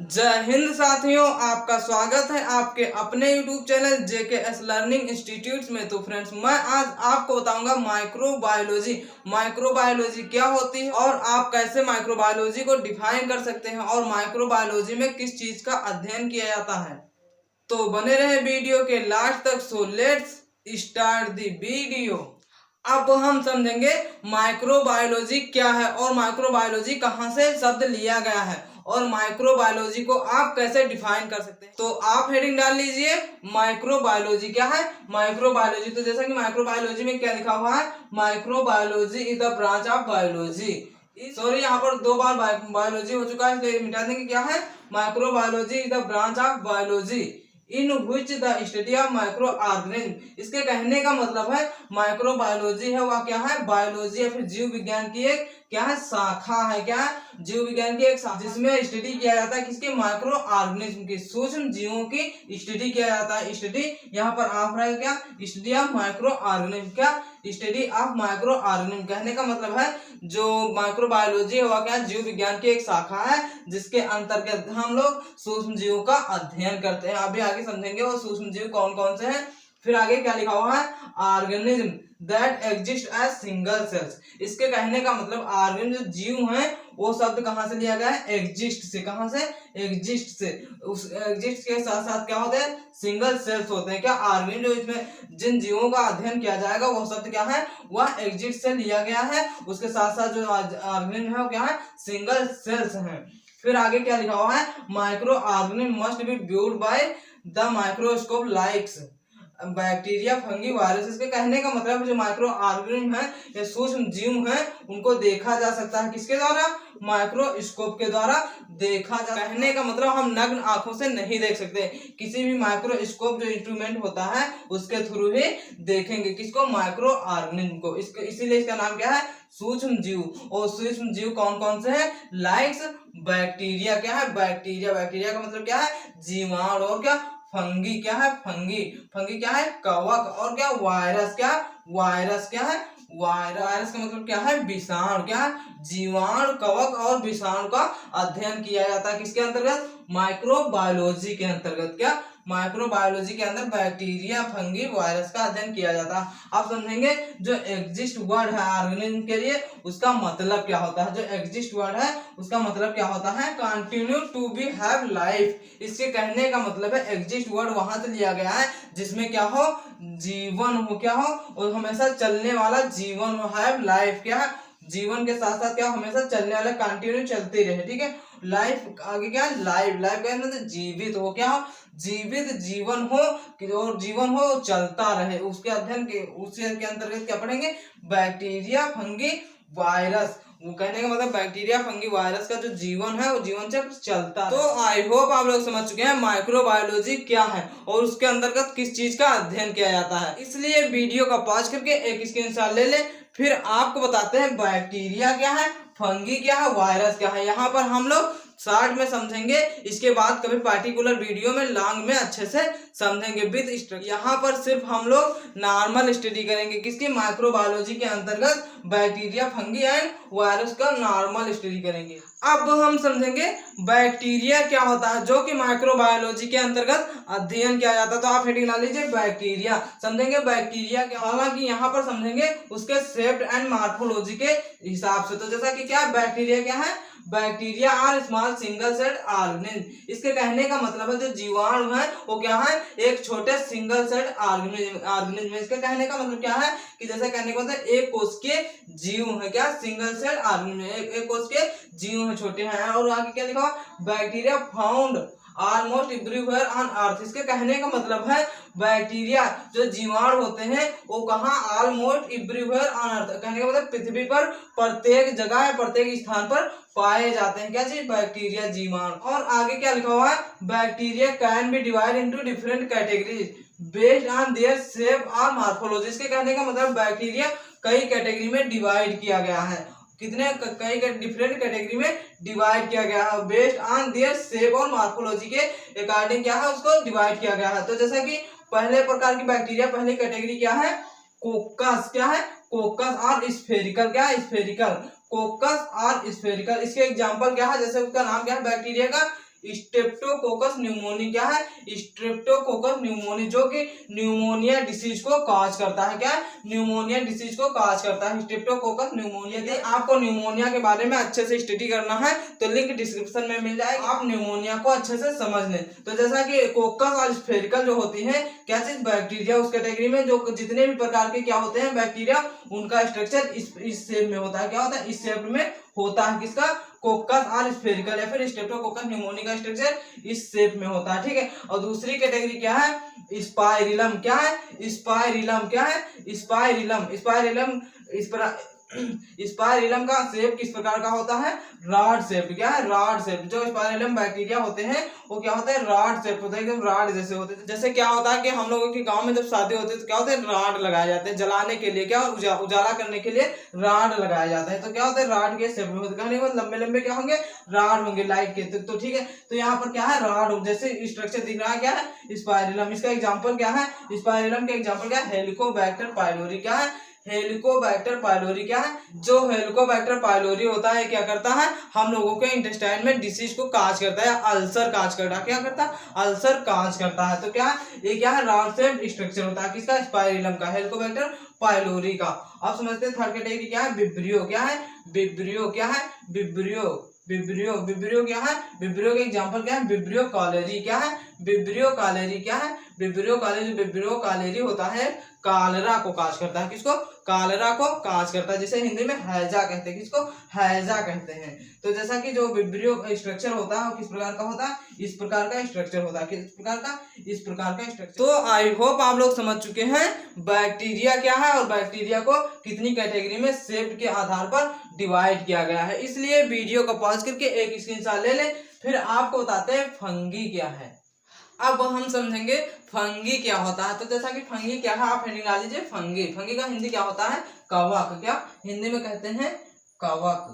जय हिंद साथियों, आपका स्वागत है आपके अपने YouTube channel JKS learning institute में। तो फ्रेंड्स, मैं आज आपको बताऊंगा माइक्रोबायोलॉजी क्या होती है और आप कैसे माइक्रोबायोलॉजी को डिफाइन कर सकते हैं और माइक्रोबायोलॉजी में किस चीज का अध्ययन किया जाता है। तो बने रहे वीडियो के लास्ट तक। So let's start the video. अब हम समझेंगे माइक्रोबायोलॉजी क्या है और माइक्रोबायोलॉजी कहाँ से शब्द लिया गया है और माइक्रोबायोलॉजी को आप कैसे डिफाइन कर सकते हैं। तो आप हेडिंग डाल लीजिए, माइक्रोबायोलॉजी क्या है। माइक्रोबायोलॉजी, तो जैसा कि माइक्रोबायोलॉजी में क्या लिखा हुआ है, microbiology is the branch of biology. Sorry, यहाँ पर दो बार बायोलॉजी हो चुका है, इसलिए मिटा देंगे। क्या है, microbiology is the branch of biology in which the study of micro organism. इसके कहने का मतलब है माइक्रोबायोलॉजी है वह क्या है, बायोलॉजी या फिर जीव विज्ञान की एक क्या है, शाखा है। क्या है, जीव विज्ञान की एक शाखा, जिसमें स्टडी किया जाता है किसके, माइक्रो ऑर्गेनिज्म की, सूक्ष्म जीवों की स्टडी किया जाता है। स्टडी यहाँ पर आप रहा है क्या, स्टडी ऑफ माइक्रो ऑर्गेनिज्म। क्या, स्टडी ऑफ माइक्रो ऑर्गेनिज्म। कहने का मतलब है जो माइक्रोबायोलॉजी है वह क्या, जीव विज्ञान की एक शाखा है जिसके अंतर्गत हम लोग सूक्ष्म जीवों का अध्ययन करते हैं। अभी आगे समझेंगे वो सूक्ष्म जीव कौन कौन से हैं। फिर आगे क्या लिखा हुआ है, organism that exist as single cells. इसके कहने का मतलब ऑर्गेनिज्म जो जीव हैं वो शब्द कहाँ से लिया गया है, एग्जिस्ट से। कहाँ से, एग्जिस्ट से। उस एग्जिस्ट के साथ साथ क्या होते हैं, सिंगल सेल्स होते हैं। क्या, ऑर्गेनिज्म जो इसमें जिन जीवों का अध्ययन किया जाएगा वो शब्द क्या है, वह एग्जिस्ट से लिया गया है। उसके साथ साथ जो ऑर्गेनिज्म है वो क्या है, सिंगल सेल्स हैं। फिर आगे क्या लिखा हुआ है, micro organism must be viewed by the microscope likes bacteria, fungi, virus. इसके कहने का मतलब जो माइक्रो ऑर्गेनिज्म है या सूक्ष्म जीव है उनको देखा जा सकता है किसके द्वारा, माइक्रोस्कोप के द्वारा देखा जा। कहने का मतलब हम नग्न आंखों से नहीं देख सकते, किसी भी माइक्रोस्कोप जो इंस्ट्रूमेंट होता है उसके थ्रू ही देखेंगे किसको, माइक्रो ऑर्गेनिज्म को। इसको इसीलिए इसका नाम क्या है, सूक्ष्म जीव। और सूक्ष्म जीव कौन कौन से हैं, लाइक्स बैक्टीरिया। क्या है, बैक्टीरिया। बैक्टीरिया का मतलब क्या है, जीवाणु। और क्या, फंगी। क्या है, फंगी। फंगी क्या है, कवक। और क्या, वायरस। क्या, वायरस। क्या है, वायरस का मतलब क्या है, विषाणु। क्या है, जीवाणु, कवक और विषाणु का अध्ययन किया जाता है किसके अंतर्गत, माइक्रोबायोलॉजी के अंतर्गत। क्या, माइक्रोबायोलॉजी के अंदर बैक्टीरिया, फंगी, वायरस का अध्ययन किया जाता है। आप समझेंगे जो एग्जिस्ट वर्ड है ऑर्गेनिज्म के लिए उसका मतलब क्या होता है। जो एग्जिस्ट वर्ड है उसका मतलब क्या होता है, continue to be have life. इसके कहने का मतलब है एग्जिस्ट वर्ड वहां से लिया गया है जिसमें क्या हो, जीवन हो। क्या हो, और हमेशा चलने वाला जीवन हो, हैव लाइफ। क्या है, जीवन के साथ साथ क्या, हमेशा चलने वाला, कंटिन्यू चलती रहे। ठीक है, लाइफ आगे क्या है, लाइफ। लाइफ का मतलब जीवित हो। क्या हो, जीवित जीवन हो, और जीवन हो चलता रहे। उसके अध्ययन के उसी के अंतर्गत क्या पढ़ेंगे, बैक्टीरिया, फंगी, वायरस। वो कहने का मतलब बैक्टीरिया, फंगी, वायरस का जो जीवन है वो जीवन चक्र चलता है। तो आई होप आप लोग समझ चुके हैं माइक्रोबायोलॉजी क्या है और उसके अंतर्गत किस चीज का अध्ययन किया जाता है। इसलिए वीडियो का पॉज करके एक स्क्रीनशॉट ले ले, फिर आपको बताते हैं बैक्टीरिया क्या है, फंगी क्या है, वायरस क्या है। यहाँ पर हम लोग शॉर्ट में समझेंगे, इसके बाद कभी पार्टिकुलर वीडियो में लॉन्ग में अच्छे से समझेंगे विद स्ट्रक्चर। यहाँ पर सिर्फ हम लोग नॉर्मल स्टडी करेंगे किसकी, माइक्रोबायोलॉजी के अंतर्गत बैक्टीरिया, फंगी एंड वायरस का नॉर्मल स्टडी करेंगे। अब हम समझेंगे बैक्टीरिया क्या होता है जो कि माइक्रोबायोलॉजी के अंतर्गत अध्ययन किया जाता है। तो आप हेडिंग डाल लीजिए, बैक्टीरिया। समझेंगे बैक्टीरिया क्या, हालांकि यहाँ पर समझेंगे उसके शेप एंड मॉर्फोलॉजी के हिसाब से। तो जैसा कि क्या, बैक्टीरिया क्या है, bacteria are small single cell organism. इसके कहने का मतलब है जो जीवाणु है वो क्या है, एक छोटे सिंगल सेल ऑर्गेनिज्म। इसके कहने का मतलब क्या है कि जैसे कहने का मतलब एक कोश के जीव है। क्या, सिंगल सेल ऑर्गेनिज्म, एक कोश के जीव है, छोटे हैं। और आगे क्या लिखा, bacteria found almost everywhere on earth. इसके कहने का मतलब है बैक्टीरिया जो जीवाणु होते हैं वो कहाँ, ऑलमोस्ट एवरीवेयर ऑन अर्थ। कहने का मतलब पृथ्वी पर प्रत्येक जगह, प्रत्येक स्थान पर पाए जाते हैं। क्या चीज, बैक्टीरिया, जीवाणु। और आगे क्या लिखा हुआ है, bacteria can be divide into different categories based on their shape और मॉर्फोलॉजी। इसके कहने का मतलब बैक्टीरिया कई कैटेगरी में डिवाइड किया गया है। कितने, कई डिफरेंट कैटेगरी में डिवाइड किया गया है बेस्ड ऑन देयर शेप और मॉर्फोलॉजी के अकॉर्डिंग क्या है उसको डिवाइड किया गया है। तो जैसा कि पहले प्रकार की बैक्टीरिया, पहली कैटेगरी क्या है, कोकस। क्या है, कोकस और स्फेरिकल। क्या है, स्फेरिकल, कोकस और स्फेरिकल। इसके एग्जांपल क्या है, जैसे उसका नाम क्या है बैक्टीरिया का, स्ट्रेप्टोकोकस न्यूमोनी क्या है? स्ट्रेप्टोकोकस न्यूमोनी, जो कि न्यूमोनिया डिसीज को कॉज करता है। क्या? न्यूमोनिया डिसीज को कॉज करता है स्ट्रेप्टोकोकस न्यूमोनिया। यदि आपको न्यूमोनिया के बारे में अच्छे से स्टडी करना है तो लिंक डिस्क्रिप्शन में मिल जाएगा, आप न्यूमोनिया को अच्छे से समझ लें। तो जैसा कि कोकस और स्फेरिकल जो होती है क्या चीज? बैक्टीरिया उस कैटेगरी में जो जितने भी प्रकार के क्या होते हैं बैक्टीरिया, उनका स्ट्रक्चर इस शेप में होता है। क्या होता है? इस शेप में होता है। किसका? कोकस और स्फेरिकल या फिर स्ट्रेप्टोकोकस न्यूमोनी का स्ट्रक्चर इस शेप में होता है। ठीक है। और दूसरी कैटेगरी क्या है? स्पाइरिलम। क्या है? स्पाइरिलम क्या है? स्पाइरिलम स्पाइरिलम का शेप किस प्रकार का होता है? Rod shape. क्या है? Rod shape. जो स्पाइरिलम बैक्टीरिया होते हैं वो क्या होता है? रॉड शेप होता है, एकदम रॉड जैसे होते हैं। जैसे क्या होता है कि हम लोगों के गांव में जब शादी होती है तो क्या होता है? रॉड लगाए जाते हैं जलाने के लिए, क्या उजाला करने के लिए रॉड लगाया जाता है। तो क्या होता है? रॉड के शेप में होते हैं, लंबे लंबे क्या होंगे? रॉड होंगे लाइट के। तो ठीक है। तो यहाँ पर क्या है? रॉड जैसे स्ट्रक्चर दिख रहा है। क्या है? स्पाइरिलम। इसका एग्जाम्पल क्या है? स्पाइरिलम का एग्जाम्पल क्या है? Helicobacter pylori. क्या है? Helicobacter pylori. क्या है? जो हेलिकोबैक्टर पाइलोरी होता है क्या करता है? हम लोगों के इंटेस्टाइन में डिसीज को काज करता है, अल्सर काज करता है। क्या करता है? अल्सर काज करता है। तो क्या है? ये क्या है? राउंड शेप स्ट्रक्चर होता है। किसका? स्पाइरिलम का, हेलिकोबैक्टर पाइलोरी का। अब समझते हैं थर्ड कैटेगरी क्या है? विब्रियो। क्या है? विब्रियो। क्या है? विब्रियो क्या है? विब्रियो के एग्जांपल क्या है? Vibrio cholerae. क्या है? Vibrio cholerae. क्या है? विब्रियो कॉलेरी होता है कालरा को काज करता है। किसको? कालरा को काज करता है, जिसे हिंदी में हैजा कहते हैं। किसको? हैजा कहते हैं। तो जैसा कि जो विब्रियो स्ट्रक्चर होता है वो किस प्रकार का होता है? इस प्रकार का स्ट्रक्चर होता है। किस प्रकार का? इस प्रकार का स्ट्रक्चर। तो आई होप आप लोग समझ चुके हैं बैक्टीरिया क्या है और बैक्टीरिया को कितनी कैटेगरी में शेप के आधार पर डिवाइड किया गया है। इसलिए वीडियो को पॉज करके एक स्क्रीनशॉट ले ले, फिर आपको बताते हैं फंगी क्या है। अब हम समझेंगे फंगी क्या होता है। तो जैसा कि फंगी क्या है आप हेडिंग डाल लीजिए। फंगी का हिंदी क्या होता है? कवक। क्या हिंदी में कहते हैं? कवक।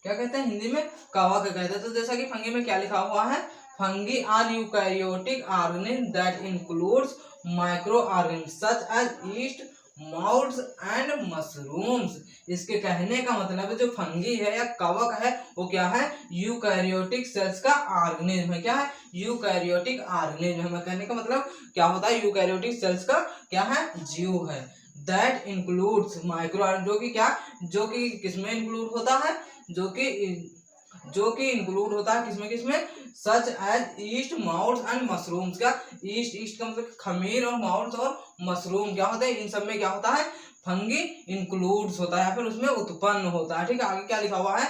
क्या कहते हैं हिंदी में? कवक कहते हैं। तो जैसा कि फंगी में क्या लिखा हुआ है? Fungi are eukaryotic organism that includes micro organism such as yeast, moulds and mushrooms. इसके कहने का मतलब है जो फंगी है या कवक है वो क्या है? यूकैरियोटिक सेल्स का ऑर्गेनिज्म है। क्या है? यूकैरियोटिक ऑर्गेनिज्म है। कहने का मतलब क्या होता है? यूकैरियोटिक सेल्स का क्या है? जीव है। दैट इंक्लूड्स माइक्रो ऑर्गेनिज्म, जो कि क्या? जो कि किसमें इंक्लूड होता है? जो कि इंक्लूड होता है किसमें? Such as yeast, moulds and mushrooms. क्या? ईस्ट का मतलब खमीर, और माउल्स और मशरूम क्या होता है? इन सब में क्या होता है? फंगी इंक्लूड्स होता है या फिर उसमें उत्पन्न होता है। ठीक है। आगे क्या लिखा हुआ है?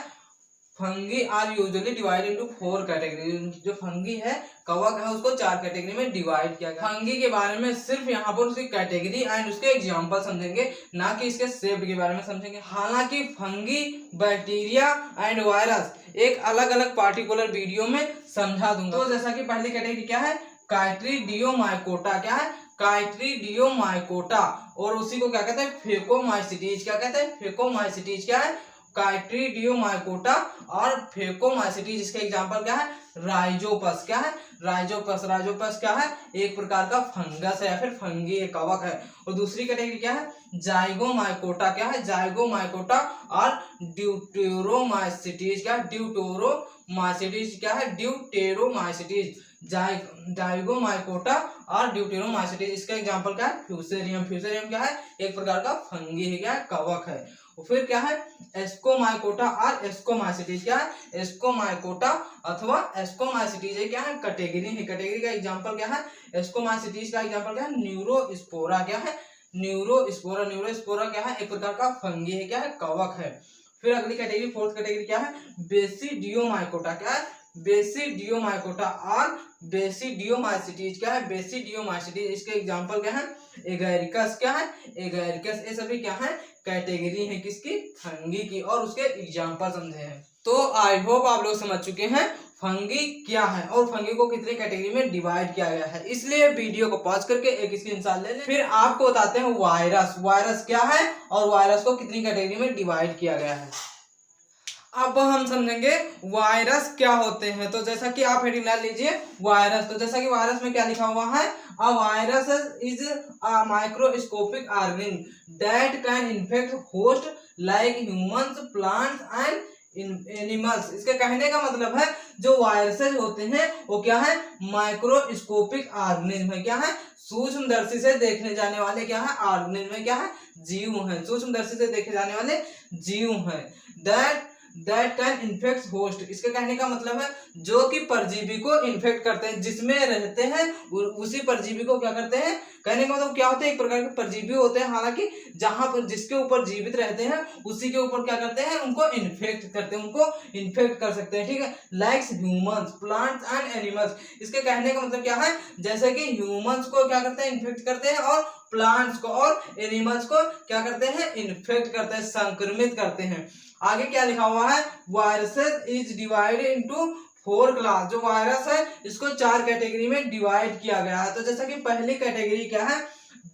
Fungi are usually divide into 4 category. जो फंगी है, कवक है, उसको 4 कैटेगरी में डिवाइड किया गया। फंगी के बारे में सिर्फ यहाँ पर उसकी कैटेगरी एंड उसके एग्जांपल समझेंगे, ना कि इसके शेप के बारे में समझेंगे। हालांकि फंगी, बैक्टीरिया एंड वायरस एक अलग अलग पार्टिकुलर वीडियो में समझा दूंगा। तो जैसा कि पहली कैटेगरी क्या है? काइट्रीडियोमाइकोटा। क्या है? काइट्रीडियोमाइकोटा। और उसी को क्या कहते हैं? फेकोमाइसिटीज। क्या कहते हैं? फेकोमाइसिटीज। क्या है? काइट्रीडियोमाइकोटा और फेकोमाइसिटीज। इसके एग्जांपल क्या है? राइजोपस। क्या है? राइजोपस क्या है? एक प्रकार का फंगस है या फिर फंगी एक कवक है। और दूसरी कैटेगरी क्या है? जाइगोमाइकोटा। क्या है? जाइगोमाइकोटा और ड्यूटेरोमाइसिटीज। क्या है? ड्यूटेरोमाइसिटीज। क्या है? ड्यूटेरोमाइसिटीज। जाइगोमाइकोटा और ड्यूटेरोमाइसिटीज। इसका एग्जांपल क्या है? फ्यूसेरियम। फ्यूसेरियम क्या है? एक प्रकार का फंगी है। क्या है? कवक है। और फिर क्या है? एस्कोमाइकोटा और एस्कोमाइसिटीज। क्या है? एस्कोमाइकोटा अथवा एस्कोमाइसिटीज है। क्या है? कैटेगरी है। कैटेगरी का एग्जांपल क्या है? एस्कोमाइसिटीज का एग्जांपल क्या है? न्यूरोस्पोरा। क्या है? न्यूरोस्पोरा क्या है? एक प्रकार का फंगी है। क्या है? कवक है। फिर अगली कैटेगरी, फोर्थ कैटेगरी क्या है? बेसिडियोमाइकोटा। क्या है? बेसिडियोमाइकोटा और बेसिडियोमाइसिटीज। क्या है? बेसिडियोमाइसिटीज। इसके एग्जांपल क्या है? एगैरिकस। क्या है? एगैरिकस। ये सभी क्या है? कैटेगरी है किसकी? फंगी की, और उसके एग्जांपल समझे हैं। तो आई होप आप लोग समझ चुके हैं फंगी क्या है और फंगी को कितने कैटेगरी में डिवाइड किया गया है। इसलिए वीडियो को पॉज करके एक स्क्रीनशॉट ले लें। फिर आपको बताते हैं वायरस। वायरस क्या है और वायरस को कितनी कैटेगरी में डिवाइड किया गया है। अब हम समझेंगे वायरस क्या होते हैं। तो जैसा कि आप हेडिंग डाल लीजिए वायरस। तो जैसा कि वायरस में क्या लिखा हुआ है? A virus is a microscopic organism that can infect host like humans, plants and animals. इसके कहने का मतलब है जो वायरसेस होते हैं वो क्या है, माइक्रोस्कोपिक ऑर्गेनिज्म है। क्या है, सूक्ष्मदर्शी से देखने जाने वाले क्या है, ऑर्गेनिज्म है, क्या है, जीव है, सूक्ष्मदर्शी से देखे जाने वाले जीव हैं। That can infect host. इसके कहने का मतलब है जो कि परजीवी को इन्फेक्ट करते हैं, जिसमें रहते हैं उसी परजीवी को क्या करते हैं, कहने का मतलब क्या होते हैं, एक प्रकार के परजीवी होते हैं, हालांकि जहां पर जिसके ऊपर जीवित रहते हैं उसी के ऊपर क्या करते हैं, उनको इन्फेक्ट करते हैं, उनको इन्फेक्ट कर सकते हैं। ठीक है, likes humans, plants and animals. इसके कहने का मतलब क्या है, जैसे कि ह्यूमंस को क्या करते हैं, इन्फेक्ट करते हैं, और प्लांट्स को और एनिमल्स को क्या करते हैं, इन्फेक्ट करते हैं, संक्रमित करते हैं। आगे क्या लिखा हुआ है, viruses is divided into 4 class. जो वायरस है इसको 4 कैटेगरी में डिवाइड किया गया है। तो जैसा कि पहली कैटेगरी क्या है,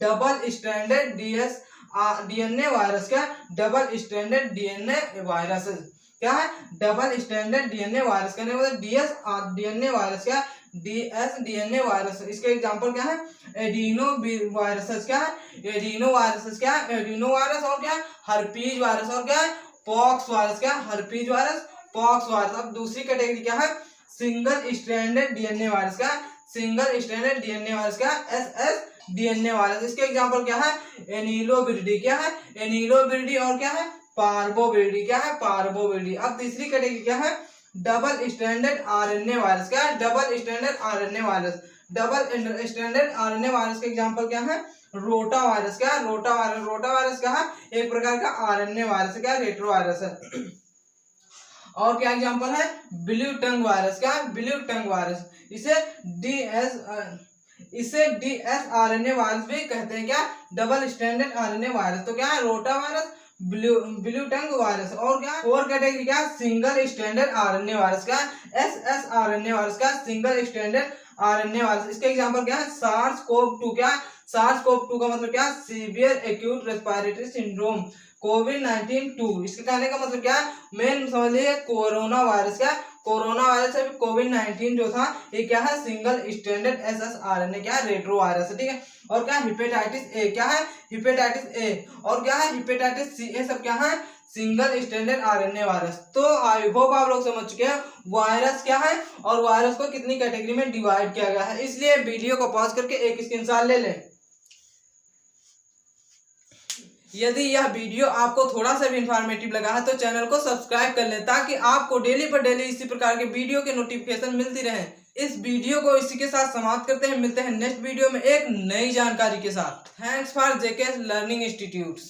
डबल स्ट्रैंडेड डीएनए वायरस। क्या, डबल स्ट्रैंडेड डीएनए वायरस क्या है, डबल स्ट्रैंडेड डीएनए वायरस। कहने का मतलब डीएस डीएनए वायरस, क्या, डीएस डीएनए वायरस। इसके एग्जांपल क्या है, एडिनो वायरस, क्या है, एडिनो वायरस, क्या है, एडिनो वायरस, और क्या है, हर्पीज वायरस, और क्या है, पॉक्स वायरस। क्या, हर्पीज वायरस, पॉक्स वायरस। अब दूसरी कैटेगरी क्या है, सिंगल स्ट्रैंडेड डीएनए वायरस। क्या, सिंगल स्ट्रैंडेड डीएनए वायरस, क्या, एसएस डीएनए वायरस। इसके एग्जांपल क्या है, एनिलोविरिडी, क्या है, एनिलोविरिडी, और क्या है, पार्वोविरिडी, क्या है, पार्वोविरिडी। अब तीसरी कैटेगरी क्या है, डबल स्ट्रैंडेड आरएनए वायरस। क्या है, double stranded RNA virus. Double stranded RNA virus के एग्जांपल क्या है, रोटा वायरस। क्या, रोटा वायरस, रोटा वायरस क्या है, एक प्रकार का आरएनए वायरस है, क्या, रेट्रो वायरस है। और क्या एग्जांपल है, ब्लू टंग वायरस। क्या, ब्लू टंग वायरस। इसे डीएसआरएनए वायरस भी कहते हैं। क्या, डबल स्ट्रैंडेड आरएनए वायरस। तो क्या है, rota virus, blue tongue virus, और क्या, और कैटेगरी क्या, सिंगल स्ट्रैंडेड आरएनए वायरस। क्या, एसएसआरएनए वायरस। क्या, सिंगल स्ट्रैंडेड आरएनए वायरस। इसके एग्जांपल क्या है, सार्स-CoV-2। क्या, सार्स-CoV-2 का मतलब क्या, सीवियर एक्यूट रेस्पिरेटरी सिंड्रोम, कोविड-19 2। इसके कहने का मतलब क्या है, मेन समझ लीजिए कोरोना वायरस। क्या, कोरोना वायरस है, कोविड-19 जो था ये क्या है, सिंगल स्ट्रैंडेड एसएसआरएनए, क्या, रेट्रो वायरस है। ठीक है, और क्या, हेपेटाइटिस ए। क्या है, हेपेटाइटिस ए, और क्या है, हेपेटाइटिस सी। ये सब क्या है, सिंगल स्ट्रैंडेड आरएनए वायरस। तो आई होप आप लोग समझ चुके हैं वायरस क्या है और वायरस को कितनी कैटेगरी में डिवाइड किया गया है। इसलिए वीडियो को पॉज करके एक स्क्रीनशॉट ले लें। यदि यह वीडियो आपको थोड़ा सा भी इंफॉर्मेटिव लगा है तो चैनल को सब्सक्राइब कर लें, ताकि आपको डेली पर डेली इसी प्रकार के वीडियो के नोटिफिकेशन मिलती रहे। इस वीडियो को इसी के साथ समाप्त करते हैं, मिलते हैं नेक्स्ट वीडियो में एक नई जानकारी के साथ। Thanks for JK learning institutes.